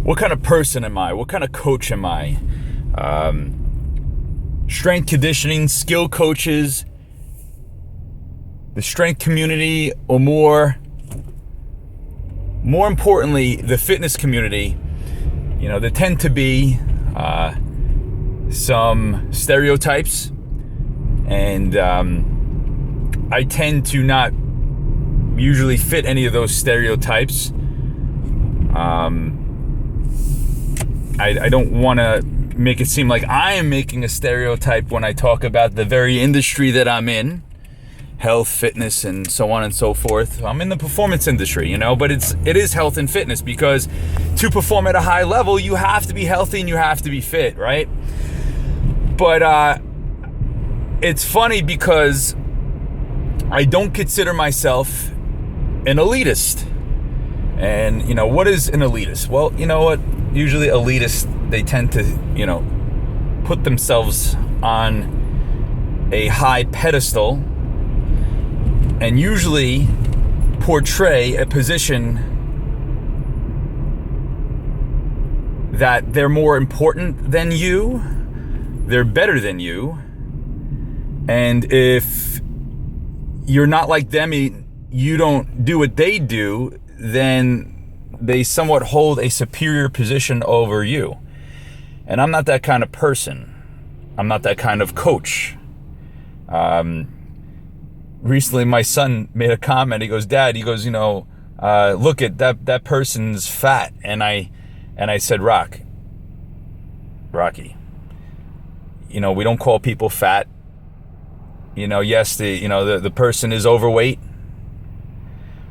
What kind of person am I? What kind of coach am I? Strength conditioning, skill coaches, the strength community, or more importantly, the fitness community. You know, there tend to be some stereotypes, and I tend to not usually fit any of those stereotypes. I don't want to make it seem like I am making a stereotype when I talk about the very industry that I'm in, health, fitness, and so on and so forth. I'm in the performance industry, you know, but it is health and fitness, because to perform at a high level, you have to be healthy and you have to be fit, right? But it's funny because I don't consider myself an elitist. And, you know, what is an elitist? Well, you know what? Usually elitists, they tend to, you know, put themselves on a high pedestal and usually portray a position that they're more important than you, they're better than you, and if you're not like them, you don't do what they do, then they somewhat hold a superior position over you. And I'm not that kind of person. I'm not that kind of coach. Recently, my son made a comment. He goes, "Dad," he goes, "you know, look at that person's fat." And I said, Rocky, you know, we don't call people fat. You know, yes, the person is overweight.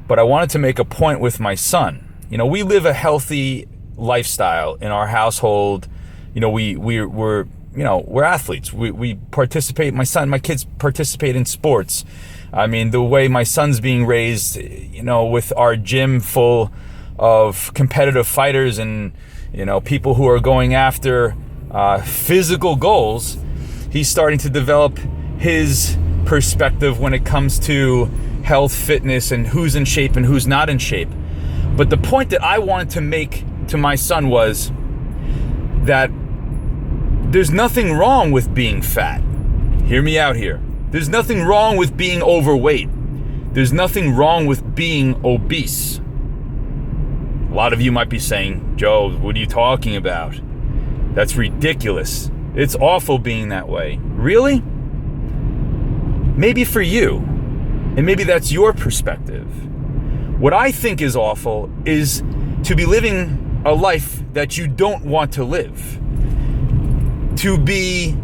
But I wanted to make a point with my son. You know, we live a healthy lifestyle in our household. You know, we're athletes. We participate. My kids participate in sports. I mean, the way my son's being raised, you know, with our gym full of competitive fighters and, you know, people who are going after physical goals, he's starting to develop his perspective when it comes to health, fitness, and who's in shape and who's not in shape. But the point that I wanted to make to my son was that there's nothing wrong with being fat. Hear me out here. There's nothing wrong with being overweight. There's nothing wrong with being obese. A lot of you might be saying, "Joe, what are you talking about? That's ridiculous. It's awful being that way." Really? Maybe for you. And maybe that's your perspective. What I think is awful is to be living a life that you don't want to live. To be,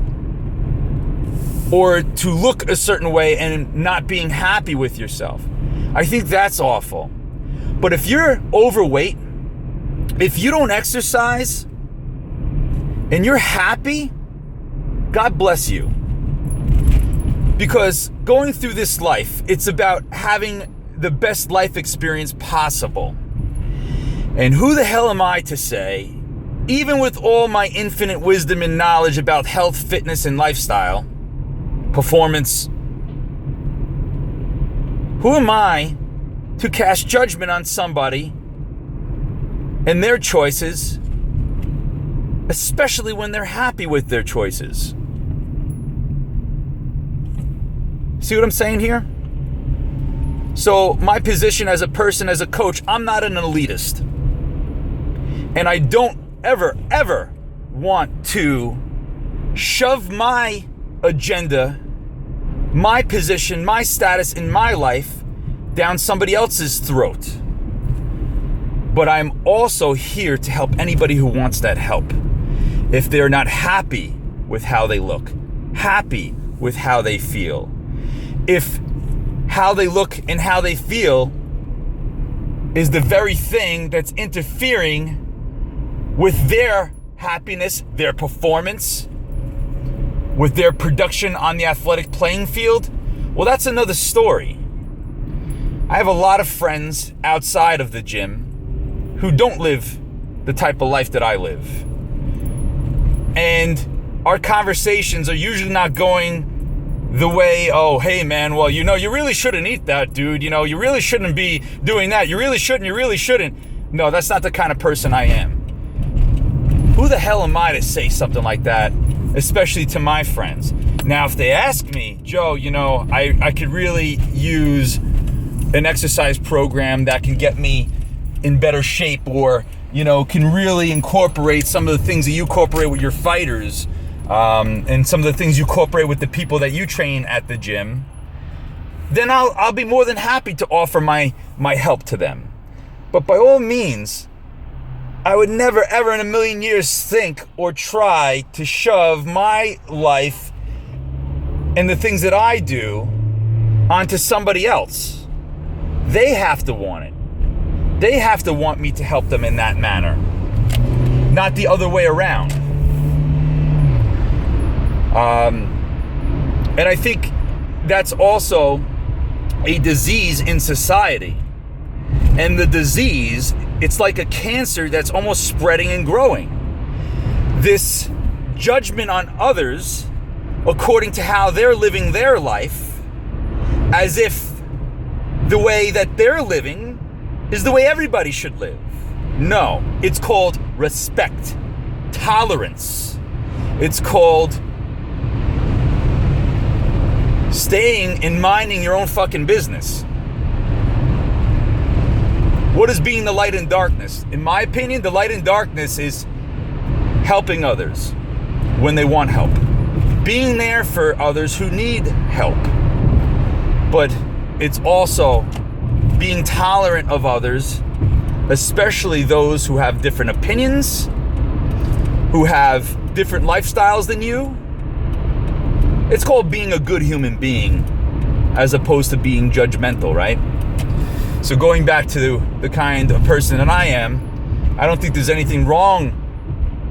or to look a certain way and not being happy with yourself. I think that's awful. But if you're overweight, if you don't exercise, and you're happy, God bless you. Because going through this life, it's about having the best life experience possible. And who the hell am I to say, even with all my infinite wisdom and knowledge about health, fitness, and lifestyle, performance, who am I to cast judgment on somebody and their choices, especially when they're happy with their choices? See what I'm saying here? So my position as a person, as a coach, I'm not an elitist. And I don't ever want to shove my agenda, my position, my status in my life down somebody else's throat. But I'm also here to help anybody who wants that help. If they're not happy with how they look, happy with how they feel, if how they look and how they feel is the very thing that's interfering with their happiness, their performance, with their production on the athletic playing field, well, that's another story. I have a lot of friends outside of the gym who don't live the type of life that I live. And our conversations are usually not going the way, "Oh, hey man, well, you know, you really shouldn't eat that, dude. You know, you really shouldn't be doing that. You really shouldn't. No, that's not the kind of person I am. who the hell am I to say something like that, especially to my friends? Now, if they ask me, Joe, I could really use an exercise program that can get me in better shape, or, can really incorporate some of the things that you incorporate with your fighters, and some of the things you incorporate with the people that you train at the gym, then I'll be more than happy to offer my help to them. But by all means, I would never, ever in a million years think or try to shove my life and the things that I do onto somebody else. They have to want it. They have to want me to help them in that manner, not the other way around. And I think that's also a disease in society. And the disease, it's like a cancer that's almost spreading and growing. This judgment on others according to how they're living their life, as if the way that they're living is the way everybody should live. No, it's called respect, tolerance. It's called staying and minding your own fucking business. What is being the light in darkness? In my opinion, the light in darkness is helping others when they want help. Being there for others who need help. But it's also being tolerant of others, especially those who have different opinions, who have different lifestyles than you. It's called being a good human being, as opposed to being judgmental, right? So going back to the kind of person that I am, I don't think there's anything wrong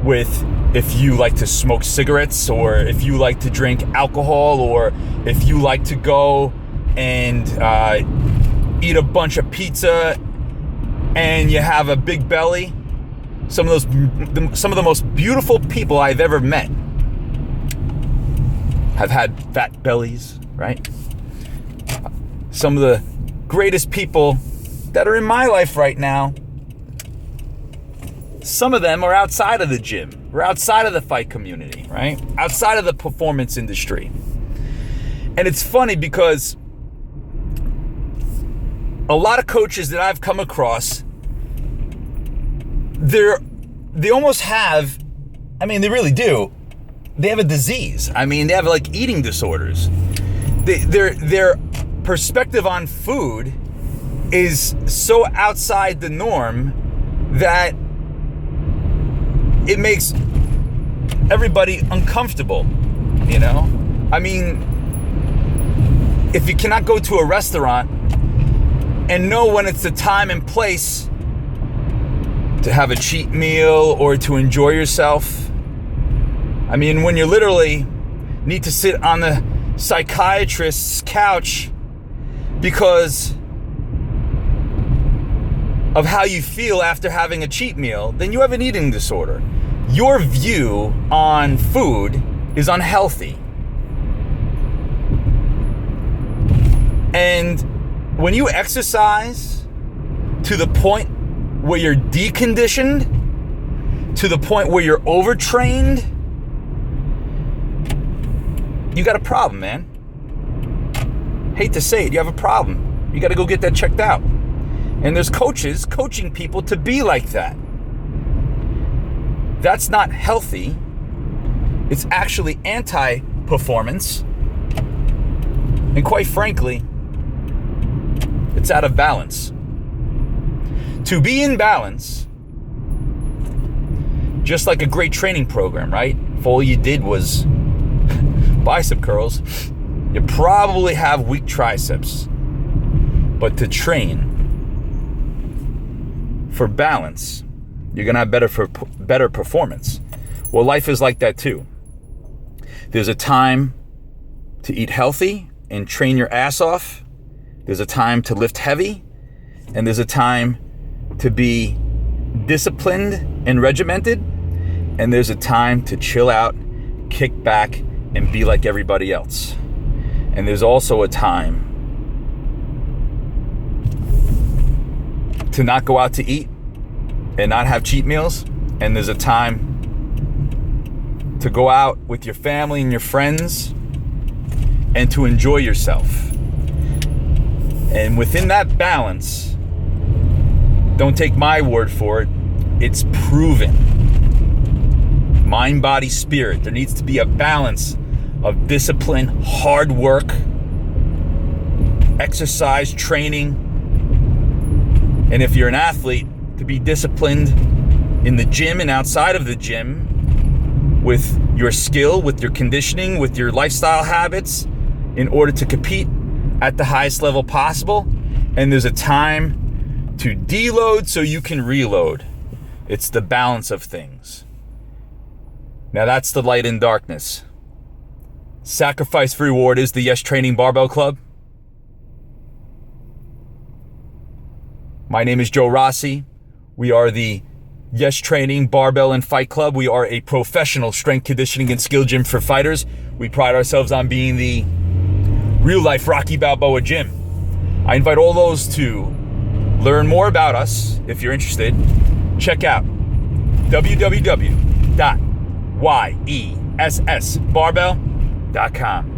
with if you like to smoke cigarettes, or if you like to drink alcohol, or if you like to go and eat a bunch of pizza and you have a big belly. Some of the most beautiful people I've ever met have had fat bellies, right? Some of the greatest people that are in my life right now, some of them are outside of the gym, or outside of the fight community, right? Outside of the performance industry. And it's funny because a lot of coaches that I've come across, they almost have, they really do. They have a disease. They have like eating disorders. Their perspective on food is so outside the norm that it makes everybody uncomfortable, if you cannot go to a restaurant and know when it's the time and place to have a cheat meal or to enjoy yourself, when you literally need to sit on the psychiatrist's couch because of how you feel after having a cheat meal, then you have an eating disorder. Your view on food is unhealthy. And when you exercise to the point where you're deconditioned, to the point where you're overtrained, you got a problem, man. Hate to say it, you have a problem. You got to go get that checked out. And there's coaches coaching people to be like that. That's not healthy. It's actually anti-performance. And quite frankly, it's out of balance. To be in balance, just like a great training program, right? If all you did was bicep curls, you probably have weak triceps. But to train for balance, you're gonna have better performance. Well, life is like that too. There's a time to eat healthy and train your ass off. There's a time to lift heavy, and there's a time to be disciplined and regimented, and there's a time to chill out, kick back, and be like everybody else. And there's also a time to not go out to eat and not have cheat meals, and there's a time to go out with your family and your friends and to enjoy yourself. And within that balance, don't take my word for it, it's proven. Mind, body, spirit. There needs to be a balance of discipline, hard work, exercise, training. And if you're an athlete, to be disciplined in the gym and outside of the gym with your skill, with your conditioning, with your lifestyle habits in order to compete at the highest level possible. And there's a time to deload so you can reload. It's the balance of things. Now that's the light and darkness. Sacrifice for reward is the YESS Training Barbell Club. My name is Joe Rossi. We are the YESS Training Barbell and Fight Club. We are a professional strength conditioning and skill gym for fighters. We pride ourselves on being the real life Rocky Balboa gym. I invite all those to learn more about us. If you're interested, check out www.yessbarbell.com.